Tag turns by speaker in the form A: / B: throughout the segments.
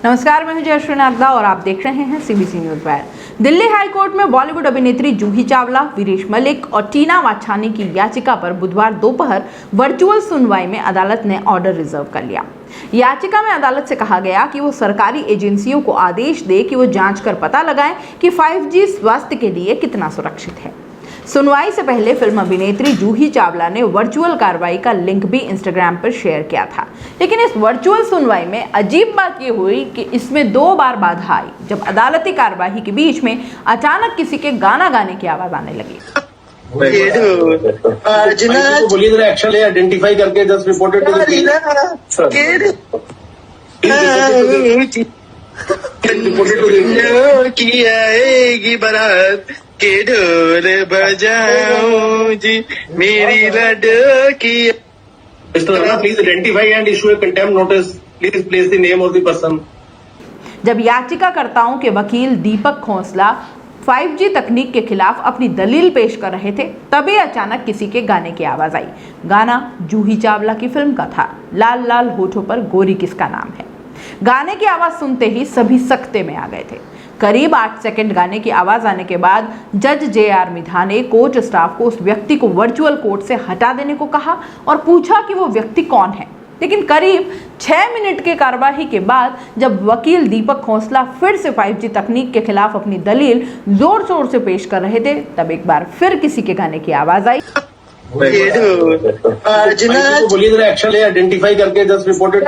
A: नमस्कार, मैं हूं जयश्री नागदा और आप देख रहे हैं CBC news wire. Delhi high court में बॉलीवुड अभिनेत्री जूही चावला, वीरेश मलिक और टीना वाछानी की याचिका पर बुधवार दोपहर वर्चुअल सुनवाई में अदालत ने ऑर्डर रिजर्व कर लिया। याचिका में अदालत से कहा गया कि वो सरकारी एजेंसियों को आदेश दे कि वो जांच कर पता लगाएं कि 5G स्वास्थ्य के लिए कितना सुरक्षित है। सुनवाई से पहले फिल्म अभिनेत्री जूही चावला ने वर्चुअल कार्रवाई का लिंक भी इंस्टाग्राम पर शेयर किया था, लेकिन इस वर्चुअल सुनवाई में अजीब बात ये हुई कि इसमें 2 बार बाधा आई, जब अदालती कार्रवाई के बीच में अचानक किसी के गाना गाने की आवाज आने लगी।
B: बोलिए जरा, एक्शन ले, आइडेंटिफाई करके जस्ट रिपोर्टेड टू
C: की आएगी बारात के ढोल बजाओ जी मेरी लड़की।
B: Please identify and issue A contempt notice. Please place the name of the person.
A: जब याचिकाकर्ताओं के वकील दीपक खोसला 5G तकनीक के खिलाफ अपनी दलील पेश कर रहे थे, तभी अचानक किसी के गाने की आवाज आई। गाना जूही चावला की फिल्म का था, लाल लाल होठों पर गोरी किसका नाम है। गाने की आवाज सुनते ही सभी सकते में आ गए थे। करीब 8 सेकंड गाने की आवाज आने के बाद जज JR मिधा ने कोर्ट स्टाफ को उस व्यक्ति को वर्चुअल कोर्ट से हटा देने को कहा और पूछा कि वो व्यक्ति कौन है। लेकिन करीब 6 मिनट के कार्यवाही के बाद जब वकील दीपक खोसला फिर से 5G तकनीक के खिलाफ अपनी दलील जोर शोर से पेश कर रहे थे, तब एक बार फिर किसी के गाने की आवाज आई।
B: बोलिए जरा, एक्शन ले, आइडेंटिफाई करके जस्ट रिपोर्टेड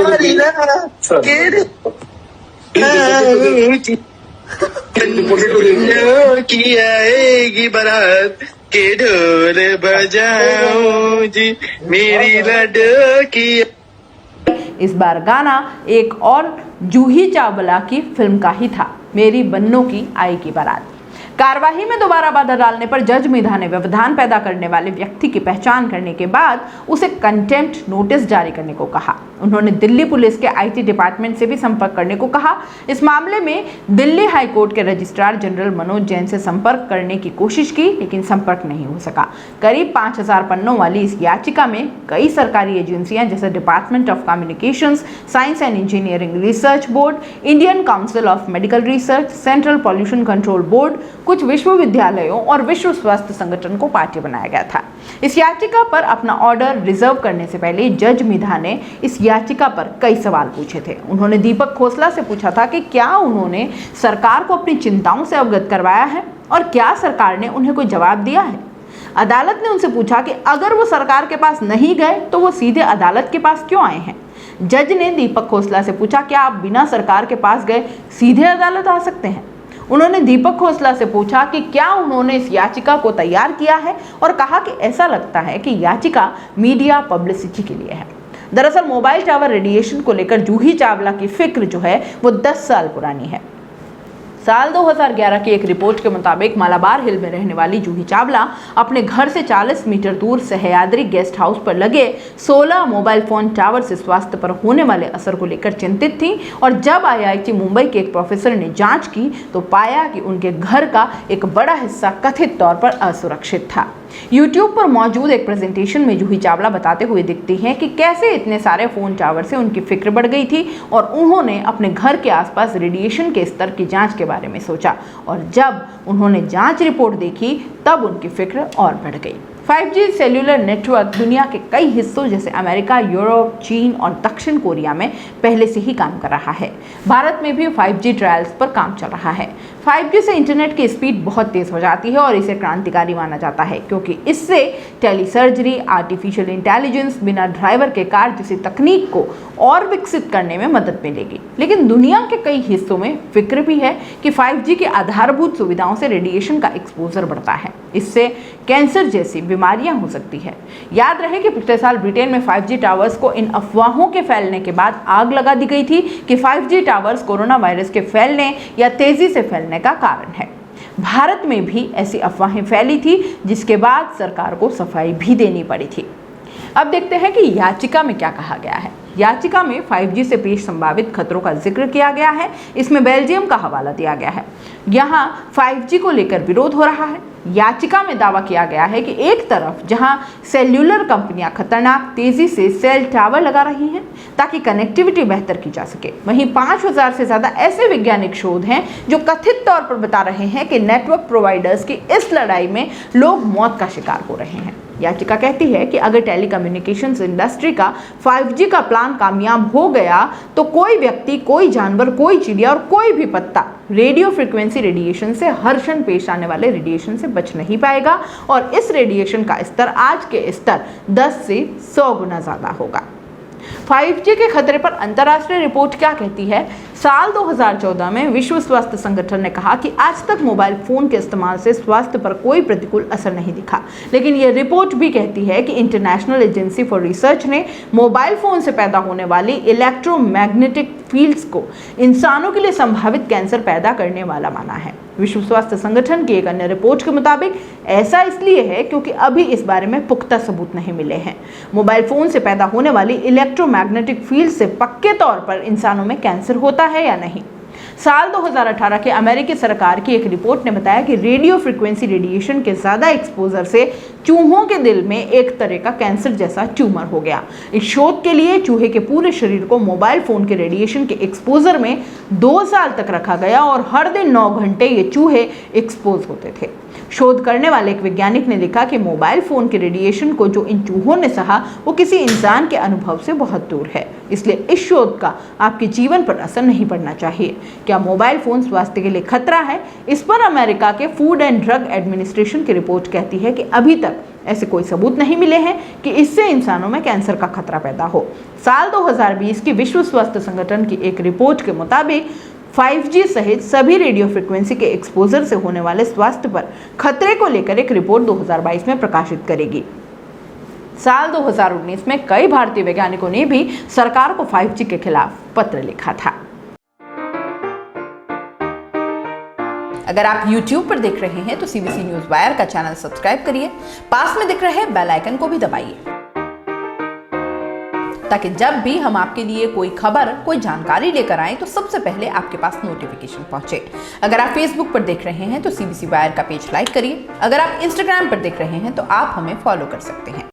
C: की आएगी बारात के ढोल बजाओ जी मेरी लड़की।
A: इस बार गाना एक और जूही चावला की फिल्म का ही था, मेरी बन्नों की आएगी बारात। कार्यवाही में दोबारा बाधा डालने पर जज मिधा ने व्यवधान पैदा करने वाले व्यक्ति की पहचान करने के बाद उसे कंटेम्प्ट नोटिस जारी करने को कहा। उन्होंने दिल्ली पुलिस के IT डिपार्टमेंट से भी संपर्क करने को कहा। इस मामले में दिल्ली हाई कोर्ट के रजिस्ट्रार जनरल मनोज जैन से संपर्क करने की कोशिश की, लेकिन संपर्क नहीं हो सका। करीब 5000 पन्नों वाली इस याचिका में कई सरकारी एजेंसियां जैसे department of communications, science and engineering research board, Indian council of medical research, central pollution control board, कुछ विश्वविद्यालयों और विश्व स्वास्थ्य संगठन को पार्टी बनाया गया था। इस याचिका पर अपना ऑर्डर रिजर्व करने से पहले जज मिधा ने इस याचिका पर कई सवाल पूछे थे। उन्होंने दीपक खोसला से पूछा था कि क्या उन्होंने सरकार को अपनी चिंताओं से अवगत करवाया है और क्या सरकार ने उन्हें कोई जवाब दिया है। अदालत ने उनसे पूछा कि अगर वो सरकार के पास नहीं गए तो वो सीधे अदालत के पास क्यों आए हैं। जज ने दीपक खोसला से पूछा, क्या आप बिना सरकार के पास गए सीधे अदालत आ सकते हैं। उन्होंने दीपक खोसला से पूछा कि क्या उन्होंने इस याचिका को तैयार किया है और कहा कि ऐसा लगता है कि याचिका मीडिया पब्लिसिटी के लिए है। दरअसल मोबाइल टावर रेडिएशन को लेकर जूही चावला की फिक्र जो है वो 10 साल पुरानी है। साल 2011 की एक रिपोर्ट के मुताबिक मालाबार हिल में रहने वाली जूही चावला अपने घर से 40 मीटर दूर सह्याद्री गेस्ट हाउस पर लगे 16 मोबाइल फोन टावर से स्वास्थ्य पर होने वाले असर को लेकर चिंतित थी और जब IIT मुंबई के एक प्रोफेसर ने जांच की तो पाया कि उनके घर का एक बड़ा हिस्सा कथित तौर पर असुरक्षित था। YouTube पर मौजूद एक प्रेजेंटेशन में जूही चावला बताते हुए दिखती हैं कि कैसे इतने सारे फोन टावर से उनकी फिक्र बढ़ गई थी और उन्होंने अपने घर के आसपास रेडिएशन के स्तर की जांच के बारे में सोचा और जब उन्होंने जांच रिपोर्ट देखी तब उनकी फिक्र और बढ़ गई। 5G सेल्युलर नेटवर्क दुनिया के कई हिस्सों जैसे अमेरिका, यूरोप, चीन और दक्षिण कोरिया में पहले से ही काम कर रहा है। भारत में भी 5G ट्रायल्स पर काम चल रहा है। 5G से इंटरनेट की स्पीड बहुत तेज हो जाती है और इसे क्रांतिकारी माना जाता है क्योंकि इससे टेलीसर्जरी, आर्टिफिशियल इंटेलिजेंस, बिना ड्राइवर के कार जैसी तकनीक को और विकसित करने में मदद मिलेगी। लेकिन दुनिया के कई हिस्सों में फिक्र भी है कि 5G की आधारभूत सुविधाओं से रेडिएशन का एक्सपोजर बढ़ता है। इससे कैंसर जैसी बीमारियां हो सकती है। याद रहे कि पिछले साल ब्रिटेन में 5G टावर्स को इन अफवाहों के फैलने के बाद आग लगा दी गई थी कि 5G टावर्स कोरोना वायरस के फैलने या तेजी से फैलने का कारण है। भारत में भी ऐसी अफवाहें फैली थी जिसके बाद सरकार को सफाई भी देनी पड़ी थी। अब देखते हैं कि याचिका में क्या कहा गया है। याचिका में 5G से पेश संभावित खतरों का जिक्र किया गया है। इसमें बेल्जियम का हवाला दिया गया है। यहाँ 5G को लेकर विरोध हो रहा है। याचिका में दावा किया गया है कि एक तरफ जहां सेल्यूलर कंपनियां खतरनाक तेजी से सेल टावर लगा रही हैं ताकि कनेक्टिविटी बेहतर की जा सके, वहीं 5000 से ज्यादा ऐसे वैज्ञानिक शोध हैं जो कथित तौर पर बता रहे हैं कि नेटवर्क प्रोवाइडर्स की इस लड़ाई में लोग मौत का शिकार हो रहे हैं। याचिका कहती है कि अगर टेलीकम्युनिकेशंस इंडस्ट्री का 5G का प्लान कामयाब हो गया तो कोई व्यक्ति, कोई जानवर, कोई चिड़िया और कोई भी पत्ता रेडियो फ्रीक्वेंसी रेडिएशन से हर क्षण पेश आने वाले रेडिएशन से बच नहीं पाएगा और इस रेडिएशन का स्तर आज के स्तर 10 से 100 गुना ज्यादा होगा। 5G के खतरे पर अंतर्राष्ट्रीय रिपोर्ट क्या कहती है? साल 2014 में विश्व स्वास्थ्य संगठन ने कहा कि आज तक मोबाइल फोन के इस्तेमाल से स्वास्थ्य पर कोई प्रतिकूल असर नहीं दिखा, लेकिन यह रिपोर्ट भी कहती है कि इंटरनेशनल एजेंसी फॉर रिसर्च ने मोबाइल फोन से पैदा होने वाली इलेक्ट्रोमैग्नेटिक फील्ड्स को इंसानों के लिए संभावित कैंसर पैदा करने वाला माना है। विश्व स्वास्थ्य संगठन की एक अन्य रिपोर्ट के मुताबिक ऐसा इसलिए है क्योंकि अभी इस बारे में पुख्ता सबूत नहीं मिले हैं। मोबाइल फोन से पैदा होने वाली इलेक्ट्रोमैग्नेटिक फील्ड से पक्के तौर पर इंसानों में कैंसर होता है या नहीं। साल 2018 के अमेरिकी सरकार की एक रिपोर्ट ने बताया कि रेडियो फ्रीक्वेंसी रेडिएशन के ज्यादा एक्सपोजर से चूहों के दिल में एक तरह का कैंसर जैसा ट्यूमर हो गया। इस शोध के लिए चूहे के पूरे शरीर को मोबाइल फोन के रेडिएशन के एक्सपोजर में 2 साल तक रखा गया और हर दिन 9 घंटे ये चूहे एक्सपोज होते थे। शोध करने वाले एक वैज्ञानिक ने लिखा कि मोबाइल फोन के रेडिएशन को जो इन चूहों ने सहा वो किसी इंसान के अनुभव से बहुत दूर है, इसलिए इस शोध का आपके जीवन पर असर नहीं पड़ना चाहिए। क्या मोबाइल फोन स्वास्थ्य के लिए खतरा है? इस पर अमेरिका के फूड एंड ड्रग एडमिनिस्ट्रेशन की रिपोर्ट कहती है कि अभी तक ऐसे कोई सबूत नहीं मिले हैं कि इससे इंसानों में कैंसर का खतरा पैदा हो। साल 2020 की विश्व स्वास्थ्य संगठन की एक रिपोर्ट के मुताबिक 5G सहित सभी रेडियो फ्रीक्वेंसी के एक्सपोजर से होने वाले स्वास्थ्य पर खतरे को लेकर एक रिपोर्ट 2022 में प्रकाशित करेगी। साल 2019 में कई भारतीय वैज्ञानिकों ने भी सरकार को 5G के खिलाफ पत्र लिखा था। अगर आप YouTube पर देख रहे हैं तो CBC न्यूज़ वायर का चैनल सब्सक्राइब करिए, पास में दिख रहे बेल आइकन को भी दबाइए ताकि जब भी हम आपके लिए कोई खबर, कोई जानकारी लेकर आएं तो सबसे पहले आपके पास नोटिफिकेशन पहुंचे। अगर आप Facebook पर देख रहे हैं तो CBC वायर का पेज लाइक करिए। अगर आप Instagram पर देख रहे हैं तो आप हमें फॉलो कर सकते हैं।